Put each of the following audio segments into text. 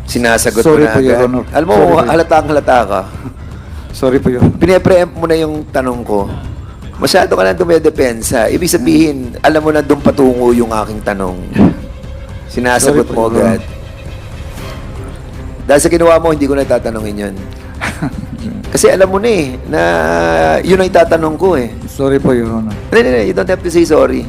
Sinasagot mo Sorry na po, Your agad. Honor. Alam mo, Sorry po. halatang-halata ka. Sorry po yun. Pine-preempt mo na yung tanong ko. Masyado ka na dumedepensa. Ibig sabihin, alam mo na doon patungo yung aking tanong. Sinasagot Sorry po, mo Your agad. Dahil sa ginawa mo, hindi ko na tatanungin yun. Kasi alam mo na eh, na yun ang itatanong ko eh. Sorry po, Your Honor. You don't have to say sorry.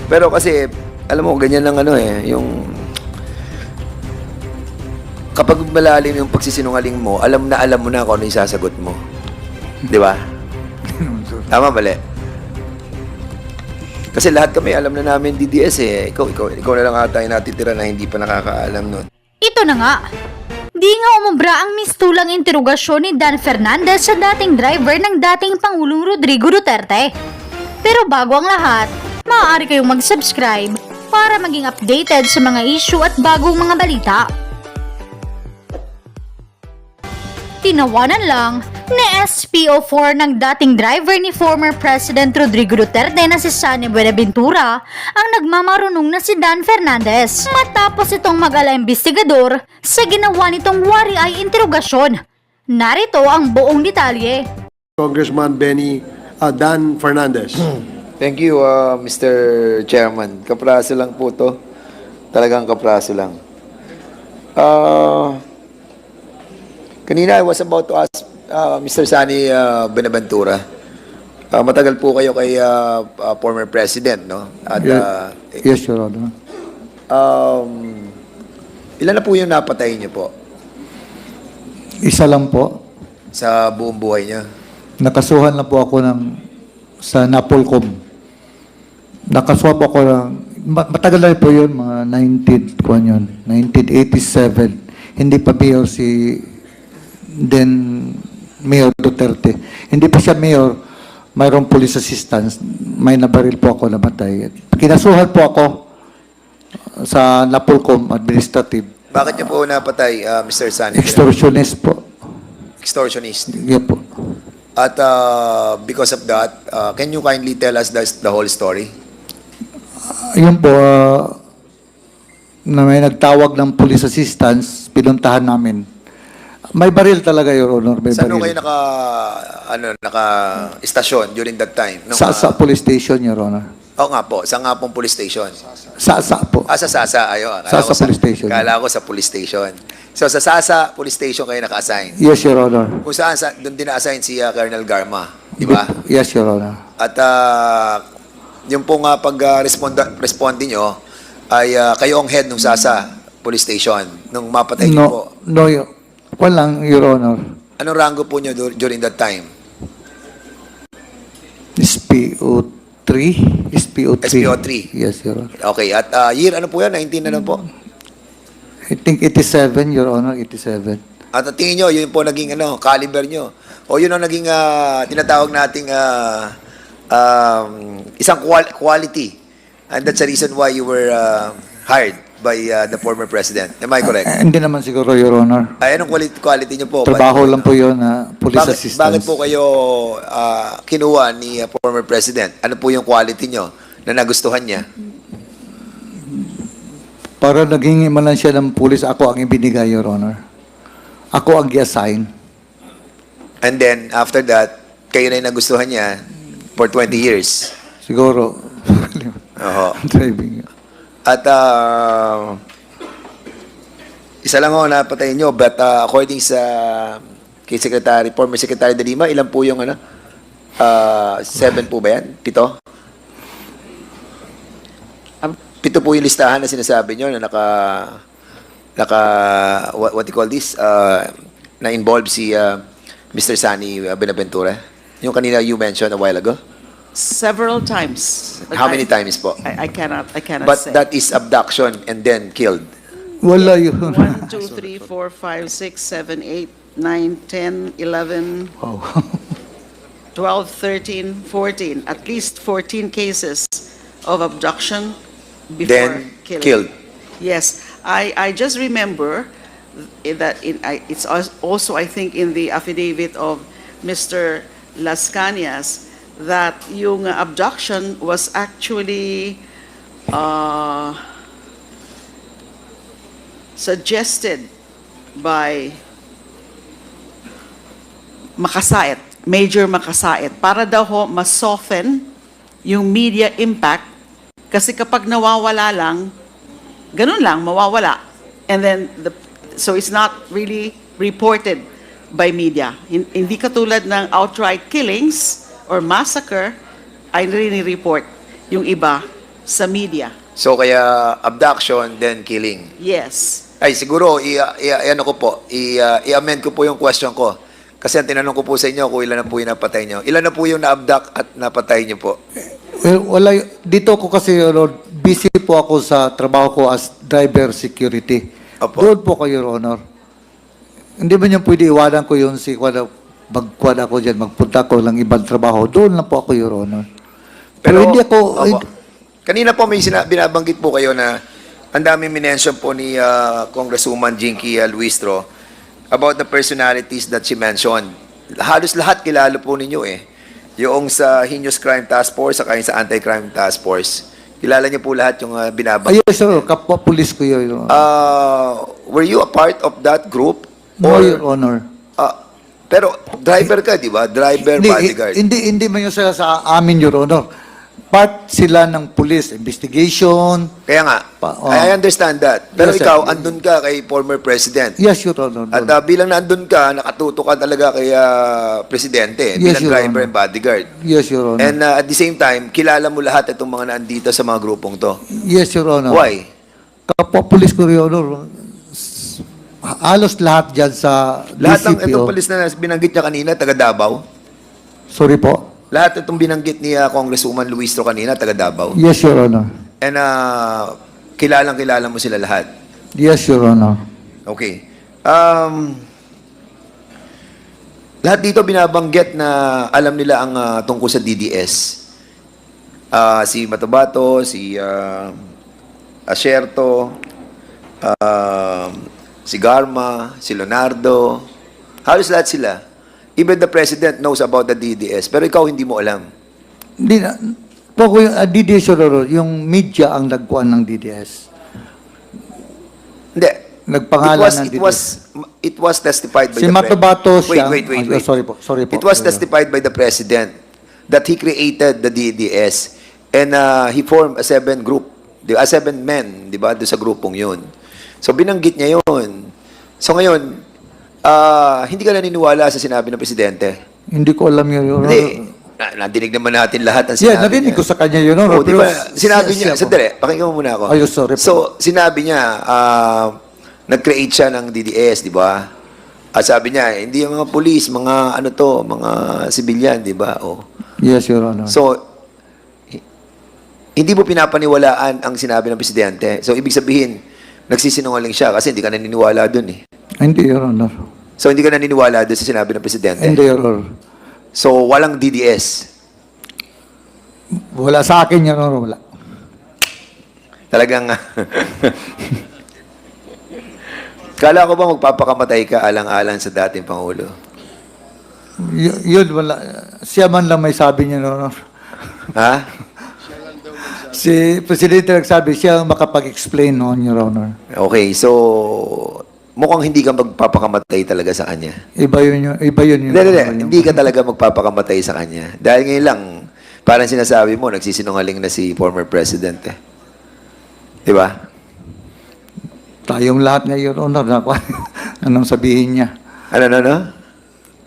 Pero kasi, alam mo, ganyan lang ano eh, yung kapag malalim yung pagsisinungaling mo, alam mo na kung ano yung sasagot mo. Di ba? Tama, mali. Kasi lahat kami alam na namin DDS eh. Ikaw na lang ata yung natitira na hindi pa nakakaalam nun. Ito na nga. Di nga umubra ang mistulang interogasyon ni Dan Fernandez sa dating driver ng dating Pangulong Rodrigo Duterte. Pero bago ang lahat, maaari kayong mag-subscribe para maging updated sa mga issue at bagong mga balita. Tinawanan lang ni SPO4 ng dating driver ni former President Rodrigo Duterte na si Sunny Buenaventura ang nagmamarunong na si Dan Fernandez matapos itong mag-ala investigador sa ginawa nitong wari-ay interogasyon. Narito ang buong detalye. Congressman Benny Dan Fernandez. Thank you, Mr. Chairman. Kapraso lang po to. Talagang kapraso lang. Kanina I was about to ask Mr. Sunny Buenaventura. Matagal po kayo kay former President, no? At, Yes, Your Honor. ilan na po yung napatay niyo po Isa lang po. sa buong buhay niyo? Nakasuhan na po ako sa Napolcom. Nakasuhan po ako matagal na po yun, mga 1987. Hindi pa mayor Mayor Duterte. Hindi pa siya mayor, mayroong police assistance, may nabaril po ako, namatay. Kinasuhan po ako sa Napolcom Administrative. Bakit niyo po napatay, Mr. Sunny? Extortionist po. Extortionist. Yeah po. At because of that, can you kindly tell us the whole story? Yun po, na may nagtawag ng police assistance, pinuntahan namin. May baril talaga, Your Honor. May Saan baril. kayo naka-istasyon during that time? Sa police station, Your Honor. Oo nga po, sa nga pong police station. Sa po. Sa Sasa, ayo. Sasa police station. Kala ko sa police station. So sa Sasa police station kayo naka-assign. Yes, Your Honor. Kung saan, doon din na-assign si Colonel Garma, di ba? Yes, Your Honor. At yung pong pag-respondi nyo, ay kayo ang head ng Sasa police station nung mapatay nyo po. Walang, Your Honor. Anong rango po nyo during that time? SPO3? SPO3. SPO3. Yes, Your Honor. Okay, at year ano po yan? 19 ano po? I think 87, Your Honor, 87. At tingin nyo, yun po naging caliber nyo. O yun ang naging tinatawag nating isang quality. And that's the reason why you were hired by the former president. Am I correct? Hindi naman siguro, Your Honor. Ay, anong quality nyo po? Trabaho lang po yun na police assistance. Bakit po kayo kinuha ni former president? Ano po yung quality nyo na nagustuhan niya? Para naghingi man lang siya ng pulis, ako ang ibinigay, Your Honor. Ako ang i-assign. And then, after that, kayo na yung nagustuhan niya for 20 years. Siguro. Oho. Driving. At isa lang ako napatay nyo, but according sa kay former Secretary de Lima, ilan po yung 7 po ba yan? 7? 7 po yung listahan na sinasabi nyo na what you call this, na involved si Mr. Sunny Buenaventura. Yung kanina you mentioned a while ago. Several times. How many times po? I cannot But say. that is abduction and then killed. Wala yun. 1, 2, 3, 4, 5, 6, 7, 8, 9, 10, 11, Wow. 12, 13, 14. At least 14 cases of abduction before Then killing. killed. Yes. I just remember that it's also, I think, in the affidavit of Mr. Las Cañas that yung abduction was actually suggested by Makasait, Major Makasait, para daw ho mas-soften yung media impact kasi kapag nawawala lang, ganun lang, mawawala. And then, so it's not really reported by media. Hindi katulad ng outright killings or massacre, ay rini-report yung iba sa media. So kaya abduction, then killing. Yes. Ay, siguro, ano ko po, i-amend ko po yung question ko. Kasi ang tinanong ko po sa inyo kung ilan na po yung napatay nyo. Ilan na po yung na-abduct at napatay nyo po? Well, wala, dito ko kasi, Your Honor, busy po ako sa trabaho ko as driver security. Opo. Doon po kayo, Your Honor. Hindi ba niyo pwede iwanan ko yun si magkwad ako dyan, magpunta ko lang ibang trabaho. Doon lang po ako, Your Honor. Pero hindi ako... Opo. Kanina po may binabanggit po kayo na ang daming minention po ni Congresswoman Jinky Luistro about the personalities that she mentioned. Halos lahat kilala po ninyo eh. Yung sa Heinous Crime Task Force saka yung sa Anti-Crime Task Force. Kilala niyo po lahat yung binabanggit. Yes, sir. Kapwa pulis ko yun, Your Honor. Were you a part of that group? No, Your Honor. Pero driver ka, di ba? Driver, bodyguard. Hindi man yun sila sa amin, Your Honor. Part sila ng police investigation. Kaya nga, I understand that. Pero Yes, sir. ikaw, andun ka kay former president. Yes, Your Honor. At bilang nandun ka, nakatuto ka talaga kay presidente Yes, bilang Your driver Honor. and bodyguard. Yes, Your Honor. And at the same time, kilala mo lahat itong mga nandito sa mga grupong to. Yes, Your Honor. Why? Kapwa pulis ko, Your Honor. Halos lahat dyan sa Lahat ng DCPO. itong polis na binanggit niya kanina, taga Davao. Sorry po. Lahat itong binanggit ni Congresswoman Luistro kanina, taga Davao. Yes, Your Honor. And kilalang-kilala mo sila lahat. Yes, Your Honor. Okay. Lahat dito binabanggit na alam nila ang tungkol sa DDS. Si Matabato, si Asierto, si Garma, si Leonardo. Halos lahat sila. Even the president knows about the DDS. Pero ikaw hindi mo alam. Hindi na. Po ko yung DDS, Your Honor, yung media ang nagkuhan ng DDS. Hindi. Nagpangalan ng DDS. It was testified by Si the Matabato siya. Wait. Sorry po. It was testified by the president that he created the DDS and he formed a 7 men, di ba, doon sa grupong yun. So binanggit niya yun. So ngayon, hindi ka naniniwala sa sinabi ng presidente? Hindi ko alam yun, Your Honor. Hindi. Nadinig naman natin lahat ng sinabi Yeah, narinig niya. ko sa kanya, Your Honor. Oh, di ba, pero sinabi niya, siya po. sandali, pakinggan mo muna ako. Ay, sorry po. So, sinabi niya, nag-create siya ng DDS, di ba? Sabi niya, hindi yung mga police, mga ano to, mga civilian, di ba? Oh. Yes, Your Honor. So, hindi mo pinapaniwalaan ang sinabi ng presidente. So, ibig sabihin, nagsisinungaling siya kasi hindi ka naniniwala dun eh. Hindi, Your Honor. So, hindi ka naniniwala dun sa sinabi ng presidente. Hindi, Your Honor. So, walang DDS. Wala sa akin, Your Honor. Wala. Talagang, kala ko ba magpapakamatay ka alang-alang sa dating Pangulo? Yun, wala. Siya man lang may sabi niya, Your Honor. Ha? Si Presidente nagsabi, siya ang makapag-explain noon, Your Honor. Okay, so, mukhang hindi ka magpapakamatay talaga sa kanya. Iba yun, Your Hindi, Honor. hindi ka talaga magpapakamatay sa kanya. Dahil ngayon lang, parang sinasabi mo, nagsisinungaling na si former president eh. Di ba? Tayong lahat nga, Your Honor, na anong sabihin niya. Ano?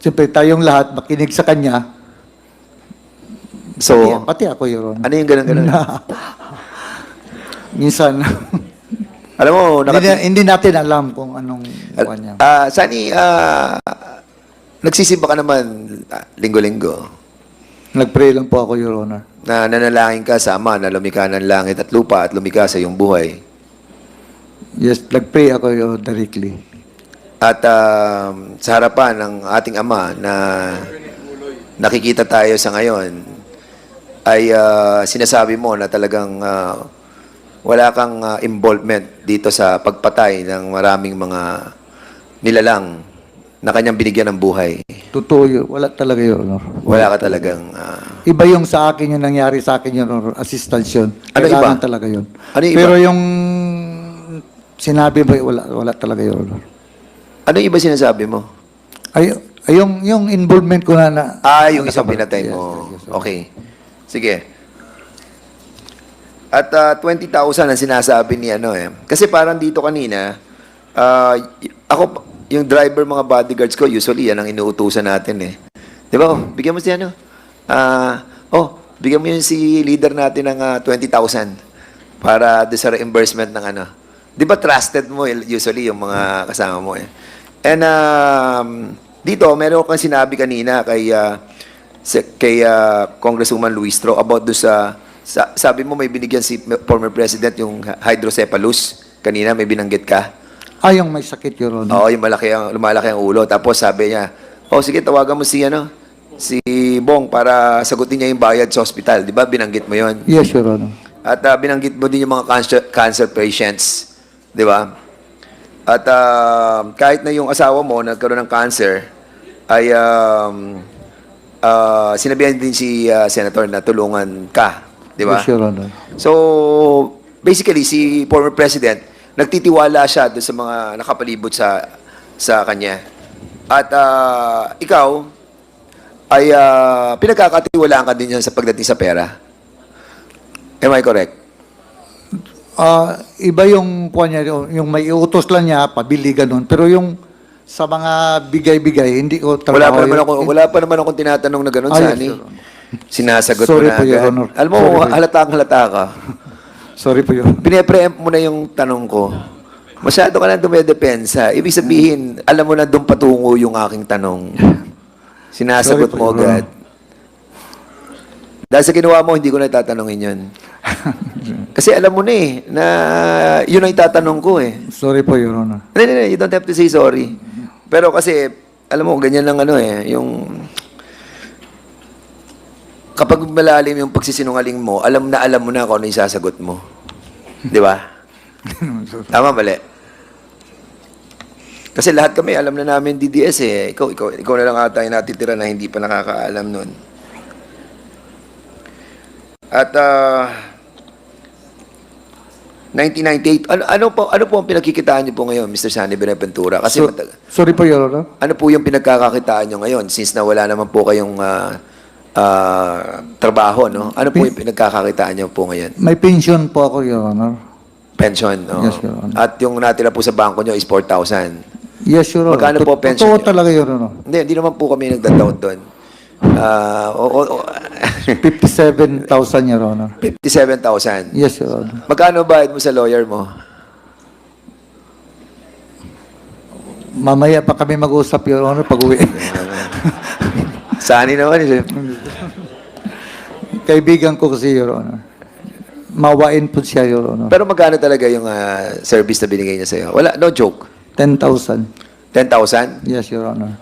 Siyempre, tayong lahat makinig sa kanya. So, Pati ako, Your Honor. ano yung ganun-ganun? Minsan, Alam mo, hindi natin alam kung anong buwan niya. Sani, nagsisimba ka naman linggo-linggo. Nag-pray lang po ako, Your Honor. Na nanalangin ka sa Ama na lumikha ng langit at lupa at lumikha sa iyong buhay. Yes, nag-pray ako directly. At sa harapan ng ating Ama na nakikita tayo sa ngayon, ay sinasabi mo na talagang wala kang involvement dito sa pagpatay ng maraming mga nilalang na kanyang binigyan ng buhay. Totoo yun. Wala talaga, Your Honor. Wala ka talagang... Iba yung sa akin yung nangyari sa akin, Your Honor. Assistance yun. Ano Kailangan iba? talaga yun. Ano iba? Pero yung sinabi mo, wala talaga, Your Honor. Ano yung iba sinasabi mo? Yung involvement ko na Yung isang pinatay Yes, mo. yes, sir. Okay. Sige. At 20,000 ang sinasabi ni ano eh. Kasi parang dito kanina, ako, yung driver, mga bodyguards ko, usually yan ang inuutusan natin eh. Di ba? Bigyan mo si ano? Bigyan mo yun si leader natin ng 20,000 para doon sa reimbursement ng ano. Di ba trusted mo usually yung mga kasama mo eh. And dito, meron kang sinabi kanina kay Congresswoman Luistro about do sabi mo may binigyan si former president yung hydrocephalus. Kanina may binanggit ka. yung may sakit, Your Honor. Oo, yung lumalaki ang ulo. Tapos sabi niya, sige, tawagan mo si Bong para sagutin niya yung bayad sa hospital. Di ba? Binanggit mo yon. Yes, Your Honor. At binanggit mo din yung mga cancer patients. Di ba? At kahit na yung asawa mo nagkaroon ng cancer, ay sinabihan din si Senator na tulungan ka. Di ba? Yes, Your Honor. So, basically, si former president, nagtitiwala siya doon sa mga nakapalibot sa kanya. At ikaw, ay pinagkakatiwalaan ka din yan sa pagdating sa pera. Am I correct? Iba yung kuha niya, yung may iutos lang niya, pabili ganun. Pero yung sa mga bigay-bigay, hindi ko trabaho. Wala pa naman akong tinatanong na gano'n, Yes, Sani. Your Honor. Sinasagot Sorry mo na po, Your agad. Honor. Alam mo, Sorry po. halata ka. Sorry po, Your Honor. Pine-preempt mo na yung tanong ko. Masyado ka na dumedepensa. Ibig sabihin, alam mo na doon patungo yung aking tanong. Sinasagot Sorry po, mo Your agad. Dahil sa ginawa mo, hindi ko na tatanungin yun. Kasi alam mo na eh, na yun ang itatanong ko eh. Sorry po, Your Honor. No, you don't have to say sorry. Pero kasi, alam mo, ganyan lang yung kapag malalim yung pagsisinungaling mo, alam mo na kung ano yung sasagot mo. Di ba? Tama, mali. Kasi lahat kami, alam na namin DDS eh. Ikaw na lang ata yung natitira na hindi pa nakakaalam nun. At 1998, ano po ang pinagkikitaan niyo po ngayon, Mr. Sani Benaventura? Kasi Sorry po, Your Honor. ano po yung pinagkakakitaan niyo ngayon since na wala naman po kayong trabaho, no? Ano po yung pinagkakakitaan niyo po ngayon? May pension po ako, Your Honor. Pension, no? Yes, Your Honor. At yung natira po sa bangko niyo is 4,000. Yes, Your Honor. Magkano po pension Totoo niyo? talaga, Your Honor. Hindi naman po kami nagda-doubt doon. 57,000, Your Honor. 57,000. Yes, Your Honor. Magkano bayad mo sa lawyer mo? Mamaya pa kami mag-usap, Your Honor, pag-uwi. Sani naman eh. Kaibigan ko kasi, Your Honor. Mawain po siya, Your Honor. Pero magkano talaga yung service na binigay niya sa'yo? Wala, no joke. 10,000. 10,000? Yes, Your Honor.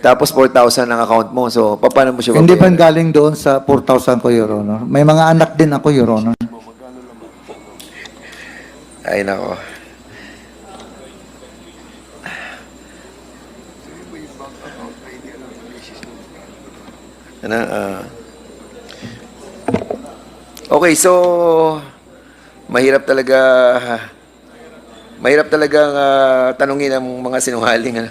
Tapos 4,000 ang account mo. So, paano mo siya Hindi pa babayaran? galing doon sa 4,000 ko, Your Honor. May mga anak din ako, Your Honor. Ay, nako. Ano, okay, so mahirap talagang tanungin ang mga sinungaling. Ano?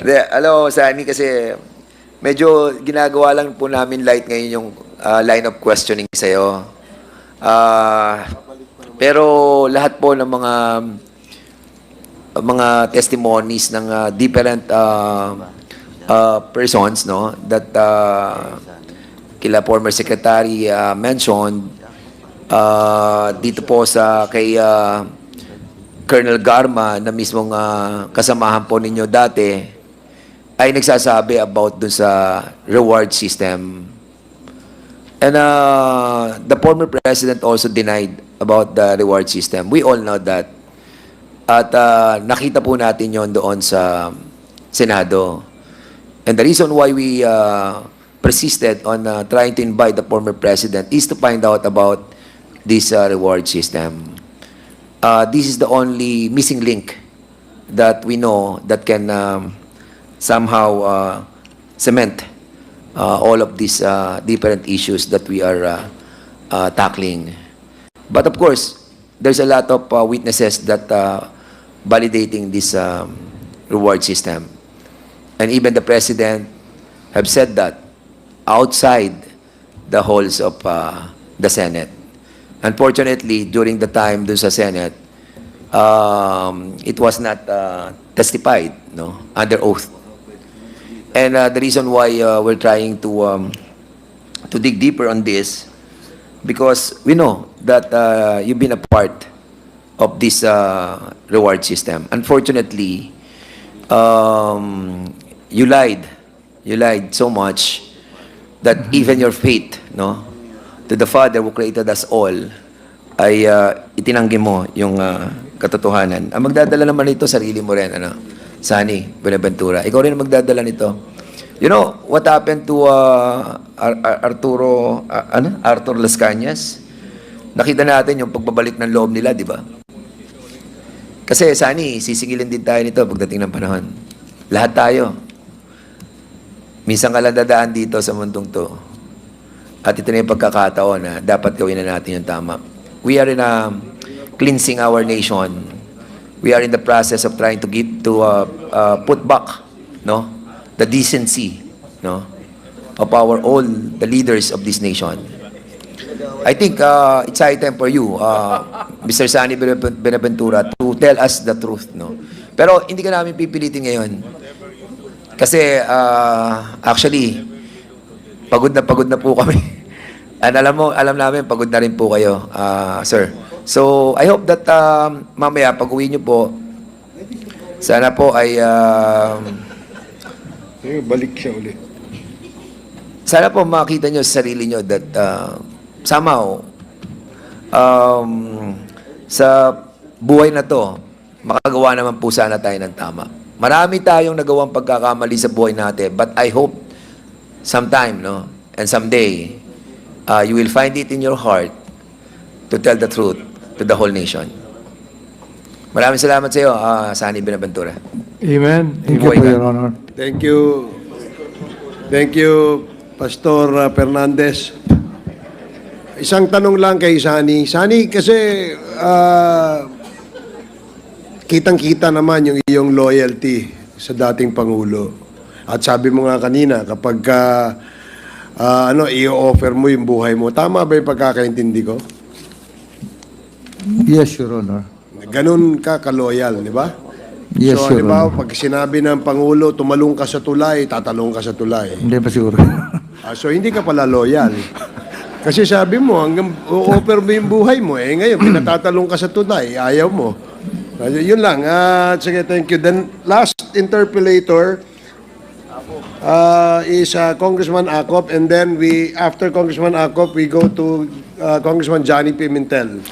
Hindi, alam mo, Sani, kasi medyo ginagawa lang po namin light ngayon yung line of questioning sa'yo. Pero lahat po ng mga testimonies ng different persons, no, that kila former secretary mentioned dito po sa kay Colonel Garma na mismong kasamahan po ninyo dati ay nagsasabi about dun sa reward system. And the former president also denied about the reward system. We all know that. At nakita po natin yon doon sa Senado. And the reason why we persisted on trying to invite the former president is to find out about this reward system. This is the only missing link that we know that can somehow cement all of these different issues that we are tackling. But of course, there's a lot of witnesses that validating this reward system. And even the President have said that outside the halls of the Senate. Unfortunately, during the time dun sa Senate, it was not testified, no, under oath. And the reason why we're trying to dig deeper on this, because we know that you've been a part of this reward system. Unfortunately, you lied. You lied so much that even your faith, no, to the Father who created us all, ay itinanggi mo yung katotohanan. Ang magdadala naman ito, sarili mo rin, ano, Sani Buenaventura. Ikaw rin ang magdadala nito. You know, what happened to Arthur Las Cañas? Nakita natin yung pagbabalik ng loob nila, di ba? Kasi, Sani, sisingilin din tayo nito pagdating ng panahon. Lahat tayo. Minsan ka lang dadaan dito sa mundong to. At ito na yung pagkakataon na dapat gawin na natin yung tama. We are in cleansing our nation. We are in the process of trying to put back, no, the decency, no, of our all the leaders of this nation. I think it's high time for you, Mr. Sani Buenaventura, to tell us the truth, no. Pero hindi ka namin pipilitin ngayon. Kasi actually pagod na po kami. And alam namin pagod na rin po kayo, sir. So I hope that mamaya pag-uwi niyo po, sana po ay Balik siya ulit. sana po makita niyo sa sarili niyo that somehow sa buhay na to, makagawa naman po sana tayo ng tama. Marami tayong nagawang pagkakamali sa buhay natin, but I hope sometime, no, and someday, you will find it in your heart to tell the truth to the whole nation. Maraming salamat sa iyo, Sani Buenaventura. Amen. Thank you, Your Honor. Thank you. Thank you, Pastor Fernandez. Isang tanong lang kay Sani. Sani, kasi kitang-kita naman yung iyong loyalty sa dating Pangulo. At sabi mo nga kanina, kapag i-offer mo yung buhay mo, tama ba yung pagkakaintindi ko? Yes, Your Honor. Ganun ka ka-loyal, di ba? Yes, so, Your di ba, Honor. pag sinabi ng Pangulo, tumalong ka sa tulay, tatalong ka sa tulay. Hindi pa siguro. So, hindi ka pala loyal. Kasi sabi mo, hanggang offer mo yung buhay mo, ngayon, pinatatalong ka sa tulay, ayaw mo. Yun lang. Sige, thank you. Then, last interpellator is Congressman Acop, and then after Congressman Acop, we go to Congressman Johnny Pimentel.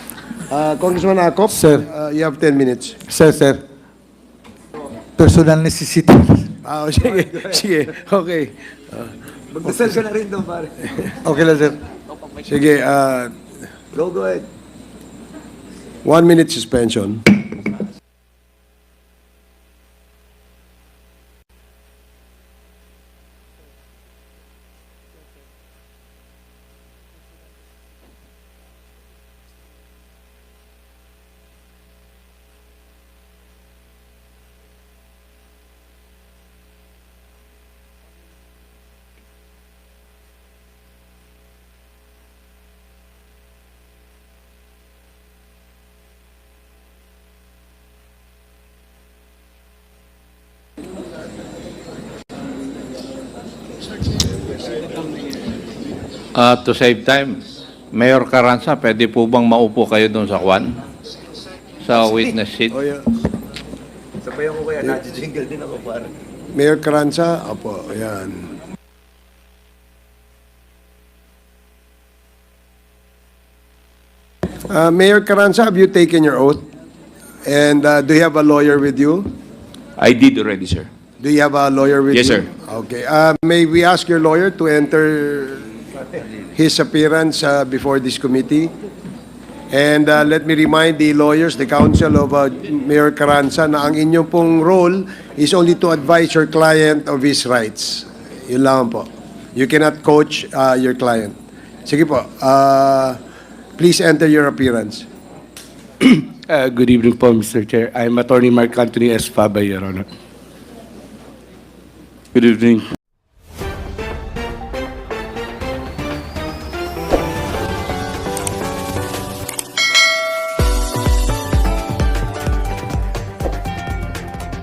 Congressman Acop, Sir. You have 10 minutes. Sir. Personal necessity. Sige, okay. Magdasal ka na rin doon, pare. Okay lang, sir. Sige, Go ahead. 1 minute suspension. To save time, Mayor Carranza, pwede po bang maupo kayo doon sa kwan? Sa witness seat? Oh, yeah. Sabayan ko kaya, nadjingle din ako, pare. Mayor Carranza, opo, ayan. Mayor Carranza, have you taken your oath? And do you have a lawyer with you? I did already, sir. Do you have a lawyer with Yes, you? sir. Okay. May we ask your lawyer to enter his appearance before this committee? And let me remind the lawyers, the counsel of Mayor Carranza, na ang inyong pong role is only to advise your client of his rights. Yun lang po. You cannot coach your client. Sige po. Please enter your appearance. Good evening po, Mr. Chair. I'm Attorney Mark Anthony S. Fabay, Your Honor. Good evening.